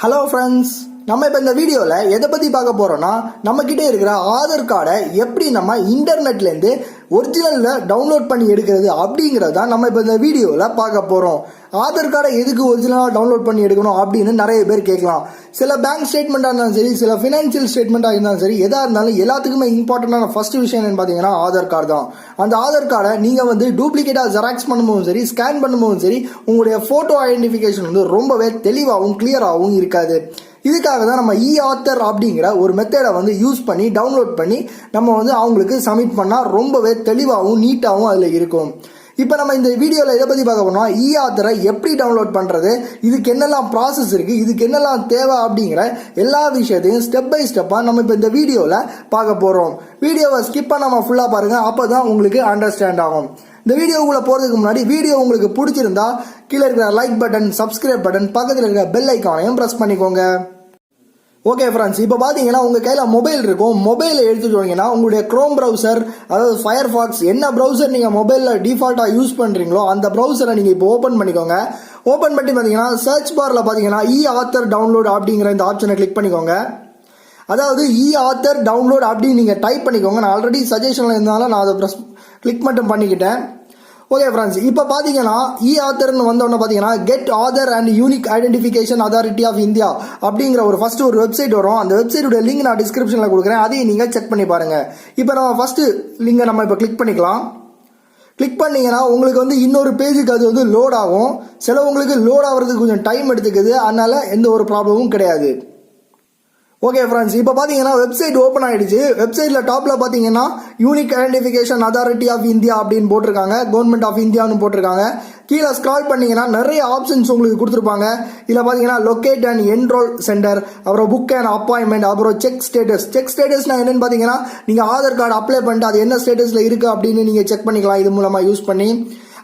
Hello friends, நம்ம இப்போ இந்த வீடியோவில் எதை பற்றி பார்க்க போகிறோம்னா, நம்மக்கிட்டே இருக்கிற ஆதார் கார்டை எப்படி நம்ம இன்டர்நெட்லேருந்து ஒரிஜினலில் டவுன்லோட் பண்ணி எடுக்கிறது அப்படிங்கிறது தான் நம்ம இப்போ இந்த வீடியோவில் பார்க்க போகிறோம். ஆதார் கார்டை எதுக்கு ஒரிஜினலாக டவுன்லோட் பண்ணி எடுக்கணும் அப்படின்னு நிறைய பேர் கேட்கலாம். சில பேங்க் ஸ்டேட்மெண்ட்டாக இருந்தாலும் சரி, சில ஃபினான்ஷியல் ஸ்டேட்மெண்ட்டாக இருந்தாலும் சரி, எதாக இருந்தாலும் எல்லாத்துக்குமே இம்பார்ட்டண்டான ஃபர்ஸ்ட் விஷயம் என்னன்னு பார்த்தீங்கன்னா ஆதார் கார்டு தான். அந்த ஆதார் கார்டை நீங்கள் டூப்ளிகேட்டாக ஜெராக்ஸ் பண்ணும்போதும் சரி, ஸ்கேன் பண்ணும்போதும் சரி, உங்களுடைய ஃபோட்டோ ஐடென்டிஃபிகேஷன் ரொம்பவே தெளிவாகவும் கிளியராகவும் இருக்காது. இதுக்காக தான் நம்ம E-Aadhaar அப்படிங்கிற ஒரு மெத்தடை யூஸ் பண்ணி டவுன்லோட் பண்ணி நம்ம அவங்களுக்கு சப்மிட் பண்ணால் ரொம்பவே தெளிவாகவும் நீட்டாகவும் அதில் இருக்கும். இப்போ நம்ம இந்த வீடியோவில் எதை பற்றி பார்க்க போனோம்னா, E-Aadhaar எப்படி டவுன்லோட் பண்ணுறது, இதுக்கு என்னெல்லாம் ப்ராசஸ் இருக்குது, இதுக்கு என்னெல்லாம் தேவை அப்படிங்கிற எல்லா விஷயத்தையும் ஸ்டெப் பை ஸ்டெப்பாக நம்ம இப்போ இந்த வீடியோவில் பார்க்க போகிறோம். வீடியோவை ஸ்கிப் பண்ணாமல் ஃபுல்லாக பாருங்கள், அப்போ தான் உங்களுக்கு அண்டர்ஸ்டாண்ட் ஆகும். இந்த வீடியோக்குள்ளே போகிறதுக்கு முன்னாடி வீடியோ உங்களுக்கு பிடிச்சிருந்தா கீழே இருக்கிற லைக் பட்டன், சப்ஸ்கிரைப் பட்டன், பக்கத்தில் இருக்கிற பெல் ஐக்கானையும் ப்ரெஸ் பண்ணிக்கோங்க. ஓகே ஃப்ரெண்ட்ஸ், இப்போ பார்த்தீங்கன்னா உங்கள் கையில் மொபைல் இருக்கும். மொபைலை எடுத்துட்டு வந்தீங்கன்னா உங்களுடைய க்ரோம் ப்ரௌசர், அதாவது ஃபயர்ஃபாக்ஸ், என்ன ப்ரௌசர் நீங்கள் மொபைலில் டிஃபால்ட்டாக யூஸ் பண்ணுறீங்களோ அந்த ப்ரௌசரை நீங்கள் இப்போ ஓப்பன் பண்ணிக்கோங்க. ஓப்பன் பண்ணி பார்த்தீங்கன்னா சர்ச் பாரில் பார்த்தீங்கன்னா E-Aadhaar டவுன்லோட் அப்படிங்கிற இந்த ஆப்ஷனை கிளிக் பண்ணிக்கோங்க. அதாவது E-Aadhaar டவுன்லோட் அப்படின்னு நீங்கள் டைப் பண்ணிக்கோங்க. நான் ஆல்ரெடி சஜஷனில் இருந்தாலும் நான் அதை கிளிக் மட்டும் பண்ணிக்கிட்டேன். ஓகே ஃப்ரெண்ட்ஸ், இப்போ பார்த்தீங்கன்னா E-Aadhaarன்னு வந்தோடனே பார்த்தீங்கன்னா get Aadhaar and unique identification authority of India அப்படிங்கிற ஒரு ஃபர்ஸ்ட் ஒரு வெப்சைட் வரும். அந்த வெப்சைட்டோட லிங்க் நான் டிஸ்கிரிப்ஷனில் கொடுக்குறேன், அதையும் நீங்கள் செக் பண்ணி பாருங்கள். இப்போ நம்ம ஃபர்ஸ்ட் லிங்கை நம்ம இப்போ கிளிக் பண்ணிக்கலாம். கிளிக் பண்ணிங்கன்னா உங்களுக்கு இன்னொரு பேஜுக்கு அது லோட் ஆகும். சிலவங்களுக்கு லோட் ஆகிறதுக்கு கொஞ்சம் டைம் எடுத்துக்குது, அதனால எந்த ஒரு ப்ராப்ளமும் கிடையாது. ஓகே ஃப்ரெண்ட்ஸ், இப்போ பார்த்தீங்கன்னா வெப்சைட் ஓப்பன் ஆகிடுச்சு. வெப்சைட்டில் டாப்பில் பார்த்தீங்கன்னா unique identification authority of India அப்படின்னு போட்டிருக்காங்க, கவர்மெண்ட் ஆஃப் இந்தியான்னு போட்டிருக்காங்க. கீழே ஸ்க்ரால் பண்ணிங்கன்னா நிறைய ஆப்ஷன்ஸ் உங்களுக்கு கொடுத்துருப்பாங்க. இதில் பார்த்தீங்கன்னா லொக்கேட் அண்ட் என்ரோல் சென்டர், அப்புறம் புக் அண்ட் அப்பாயின்மெண்ட், அப்புறம் செக் ஸ்டேட்டஸ். செக் ஸ்டேட்டஸ்னா என்னன்னு பார்த்தீங்கன்னா நீங்கள் ஆதார் கார்டு அப்ளை பண்ணிட்டு அது என்ன ஸ்டேட்டஸில் இருக்குது அப்படின்னு நீங்கள் செக் பண்ணிக்கலாம் இது மூலமாக யூஸ் பண்ணி.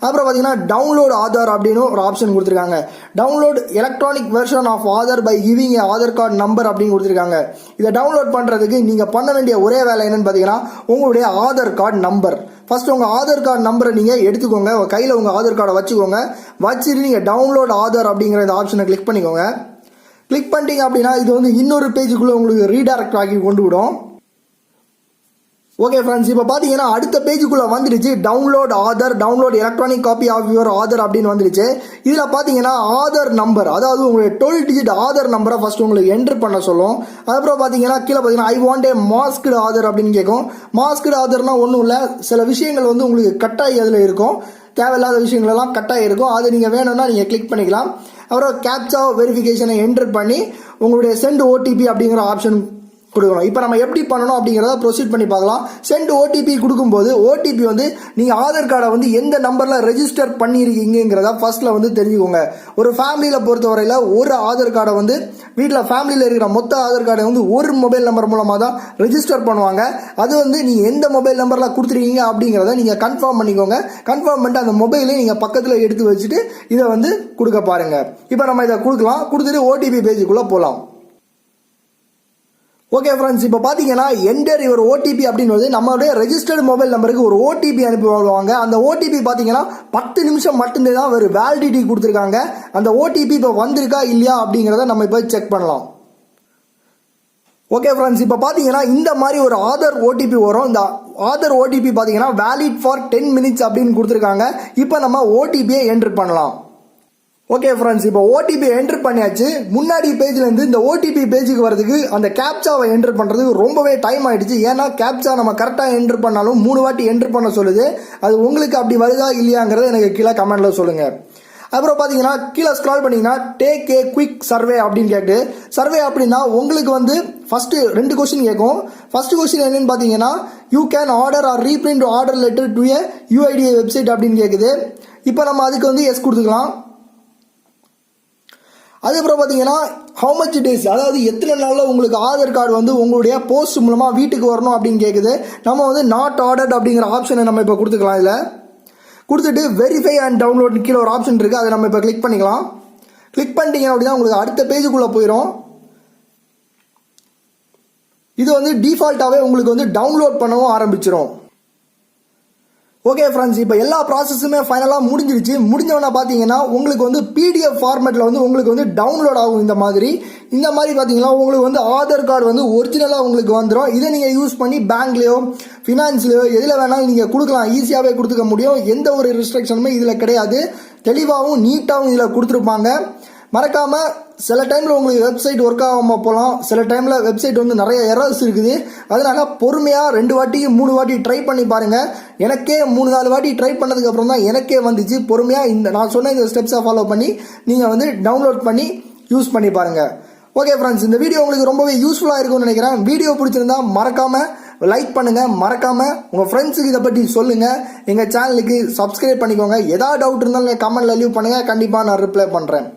அப்புறம் பார்த்தீங்கன்னா டவுன்லோட் ஆதார் அப்படின்னு ஒரு ஆப்ஷன் கொடுத்துருக்காங்க. Download electronic version of Aadhaar by giving a Aadhaar card number அப்படின்னு கொடுத்துருக்காங்க. இதை டவுன்லோட் பண்ணுறதுக்கு நீங்கள் பண்ண வேண்டிய ஒரே வேலை என்னன்னு பார்த்தீங்கன்னா உங்களுடைய ஆதார் கார்டு நம்பர். ஃபர்ஸ்ட் உங்கள் ஆதார் கார்டு நம்பரை நீங்கள் எடுத்துக்கோங்க, கையில் உங்கள் ஆதார் கார்டை வச்சுக்கோங்க. வச்சுட்டு நீங்கள் டவுன்லோட் ஆதார் அப்படிங்கிற இந்த ஆப்ஷனை கிளிக் பண்ணிக்கோங்க. கிளிக் பண்ணிட்டீங்க அப்படின்னா இது இன்னொரு பேஜுக்குள்ளே உங்களுக்கு ரீடைரக்ட் ஆகி கொண்டு விடும். ஓகே ஃப்ரெண்ட்ஸ், இப்போ பார்த்தீங்கன்னா அடுத்த பேஜுக்குள்ளே வந்துடுச்சு. Download Aadhaar, download electronic copy of your Aadhaar அப்படின்னு வந்துடுச்சு. இதில் பார்த்தீங்கன்னா ஆதார் நம்பர், அதாவது உங்களுடைய 12 டிஜிட் ஆதார் நம்பரை ஃபர்ஸ்ட் உங்களுக்கு என்ட்ரு பண்ண சொல்லும். அதுக்கப்புறம் பார்த்தீங்கன்னா கீழே பார்த்தீங்கன்னா I want A masked Aadhaar அப்படின்னு கேட்கும். மாஸ்க்டு ஆதார்னா ஒன்றும் இல்லை, சில விஷயங்கள் உங்களுக்கு கட்டாயி அதில் இருக்கும், தேவையில்லாத விஷயங்கள் எல்லாம் கட்டாயி இருக்கும். அது நீங்கள் வேணும்னா நீங்கள் கிளிக் பண்ணிக்கலாம். அப்புறம் கேப்சா வெரிஃபிகேஷனை என்ட்ரு பண்ணி உங்களுடைய சென்ட் ஓடிபி அப்படிங்கிற ஆப்ஷன் கொடுக்கணும். இப்போ நம்ம எப்படி பண்ணணும் அப்படிங்கிறத ப்ரொசீட் பண்ணி பார்க்கலாம். சென்ட் ஓடிபி கொடுக்கும்போது ஓடிபி நீங்கள் ஆதார் கார்டை எந்த நம்பரில் ரெஜிஸ்டர் பண்ணியிருக்கீங்கிறத ஃபர்ஸ்ட்டில் தெரிஞ்சுக்கோங்க. ஒரு ஃபேமிலியில் பொறுத்தவரையில் ஒரு ஆதார் கார்டை வீட்டில் ஃபேமிலியில் இருக்கிற மொத்த ஆதார் கார்டை ஒரு மொபைல் நம்பர் மூலமாக தான் ரெஜிஸ்டர் பண்ணுவாங்க. அது நீங்கள் எந்த மொபைல் நம்பரில் கொடுத்துருக்கீங்க அப்படிங்கிறத நீங்கள் கன்ஃபார்ம் பண்ணிக்கோங்க. கன்ஃபார்ம் பண்ணிட்டு அந்த மொபைலை நீங்கள் பக்கத்தில் எடுத்து வச்சுட்டு இதை கொடுக்க பாருங்கள். இப்போ நம்ம இதை கொடுக்கலாம். கொடுத்துட்டு ஓடிபி பேஜுக்குள்ளே போகலாம். ஓகே ஃப்ரெண்ட்ஸ், இப்போ பார்த்தீங்கன்னா என்டர் யுவர் ஓடிபி அப்படின்னு நம்மளுடைய ரெஜிஸ்டர்டு மொபைல் நம்பருக்கு ஒரு ஓடிபி அனுப்புவாங்க. அந்த ஓடிபி பார்த்தீங்கன்னா 10 நிமிஷம் மட்டும்தான் தான் ஒரு வேலிடிட்டி கொடுத்துருக்காங்க. அந்த ஓடிபி இப்போ வந்திருக்கா இல்லையா அப்படிங்கிறத நம்ம இப்போ செக் பண்ணலாம். ஓகே ஃப்ரெண்ட்ஸ், இப்போ பார்த்தீங்கன்னா இந்த மாதிரி ஒரு ஆதார் ஓடிபி வரும். இந்த ஆதார் ஓடிபி பார்த்தீங்கன்னா வேலிட் ஃபார் 10 மினிட்ஸ் அப்படின்னு கொடுத்துருக்காங்க. இப்போ நம்ம ஓடிபியை என்ட்ரு பண்ணலாம். ஓகே ஃப்ரெண்ட்ஸ், இப்போ ஓடிபி என்ட்ரு பண்ணியாச்சு. முன்னாடி பேஜ்லேருந்து இந்த ஓடிபி பேஜுக்கு வரதுக்கு அந்த கேப்சாவை என்ட்ரு பண்ணுறதுக்கு ரொம்பவே டைம் ஆகிடுச்சு. ஏன்னா கேப்சா நம்ம கரெக்டாக என்ட்ரு பண்ணாலும் 3 வாட்டி என்ட்ரு பண்ண சொல்லுது. அது உங்களுக்கு அப்படி வருதா இல்லையாங்கிறத எனக்கு கீழே கமெண்ட்டில் சொல்லுங்கள். அப்புறம் பார்த்தீங்கன்னா கீழே ஸ்க்ரால் பண்ணிங்கன்னா டேக் ஏ குவிக் சர்வே அப்படின்னு கேட்டு, சர்வே அப்படின்னா உங்களுக்கு ஃபஸ்ட்டு 2 கொஸ்டின் கேட்கும். ஃபர்ஸ்ட் கொஸ்டின் என்னன்னு பார்த்தீங்கன்னா you can order or reprint order letter to a UIDA website அப்படின்னு கேட்குது. இப்போ நம்ம அதுக்கு எஸ் கொடுத்துக்கலாம். அதுக்கப்புறம் பார்த்தீங்கன்னா ஹவு மச் டேஸ், அதாவது எத்தனை நாளில் உங்களுக்கு ஆதார் கார்டு உங்களுடைய போஸ்ட் மூலமாக வீட்டுக்கு வரணும் அப்படின்னு கேட்குது. நம்ம நாட் ஆர்டர்ட் அப்படிங்கிற ஆப்ஷனை நம்ம இப்போ கொடுத்துக்கலாம். இதில் கொடுத்துட்டு வெரிஃபை அண்ட் டவுன்லோட் கீழே ஒரு ஆப்ஷன் இருக்குது, அதை நம்ம இப்போ கிளிக் பண்ணிக்கலாம். கிளிக் பண்ணிட்டீங்க அப்படின்னா உங்களுக்கு அடுத்த பேஜுக்குள்ளே போயிடும். இது டிஃபால்ட்டாகவே உங்களுக்கு டவுன்லோட் பண்ணவும் ஆரம்பிச்சிடும். ஓகே ஃப்ரெண்ட்ஸ், இப்போ எல்லா ப்ராசஸுமே ஃபைனலாக முடிஞ்சிருச்சு. முடிஞ்சவொன்னே பார்த்தீங்கன்னா உங்களுக்கு வந்து பிடிஎஃப் ஃபார்மேட்டில் வந்து உங்களுக்கு வந்து டவுன்லோட் ஆகும். இந்த மாதிரி பார்த்தீங்கன்னா உங்களுக்கு வந்து ஆதார் கார்டு வந்து ஒரிஜினலாக உங்களுக்கு வந்துடும். இதை நீங்கள் யூஸ் பண்ணி பேங்க்லேயோ ஃபினான்ஸ்லையோ எதில் வேணாலும் நீங்கள் கொடுக்கலாம். ஈஸியாகவே கொடுத்துக்க முடியும். எந்த ஒரு ரெஸ்ட்ரிக்ஷனுமே இதில் கிடையாது. தெளிவாகவும் நீட்டாகவும் இதில் கொடுத்துருப்பாங்க. மறக்காமல் சில டைமில் உங்களுக்கு வெப்சைட் ஒர்க் ஆகாமல் போகலாம். சில டைமில் வெப்சைட் வந்து நிறைய எரர்ஸ் இருக்குது. அதனால பொறுமையாக 2 வாட்டி 3 வாட்டி ட்ரை பண்ணி பாருங்கள். எனக்கே 3-4 வாட்டி ட்ரை பண்ணதுக்கப்புறம் தான் எனக்கே வந்துச்சு. பொறுமையாக நான் சொன்ன இந்த ஸ்டெப்ஸை ஃபாலோ பண்ணி நீங்கள் வந்து டவுன்லோட் பண்ணி யூஸ் பண்ணி பாருங்கள். ஓகே ஃப்ரெண்ட்ஸ், இந்த வீடியோ உங்களுக்கு ரொம்பவே யூஸ்ஃபுல்லாக இருக்கும்னு நினைக்கிறேன். வீடியோ பிடிச்சிருந்தா மறக்காமல் லைக் பண்ணுங்கள். மறக்காமல் உங்கள் ஃப்ரெண்ட்ஸுக்கு இதை பற்றி சொல்லுங்கள். எங்கள் சேனலுக்கு சப்ஸ்கிரைப் பண்ணிக்கோங்க. ஏதாவது டவுட் இருந்தாலும் கமெண்ட்டில் லீவ் பண்ணுங்கள். கண்டிப்பாக நான் ரிப்ளை பண்ணுறேன்.